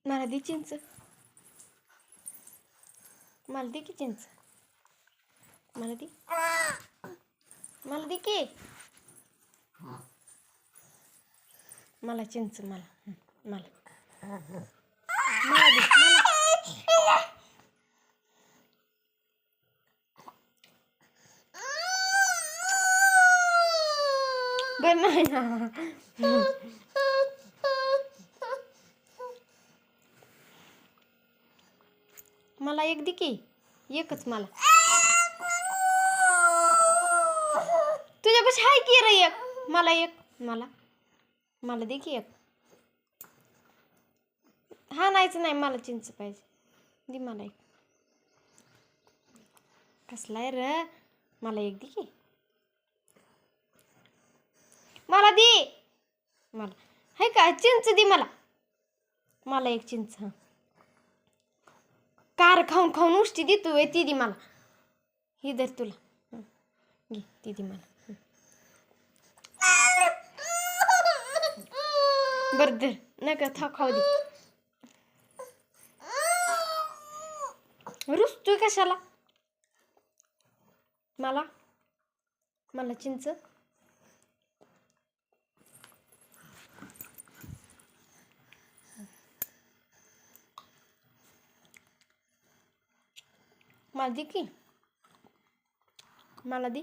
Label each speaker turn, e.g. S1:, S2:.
S1: मला दे चिंच, मला दे की चिंच, मला दे, मला दे की, मला चिंच, मला मला मला दे मला. बरं नाही ना. मला एक दे की, एकच मला. तुझ्यापाशी आहे की रे एक, मला एक, मला मला दे की एक. हा नाहीच नाही, मला चिंच पाहिजे, दे मला एक. कसला आहे र, मला एक दे की, मला दे, मला आहे का चिंच, दे मला, मला एक चिंच. हां, कार खाऊन खाऊन उष्टी दे तू, ती दे मला, ही धर तुला. हं, घे ती दे मला. बरं धर, नका खाऊ दे. रुसतोय कशाला, मला मला चिंच. मला दे की, मला दे.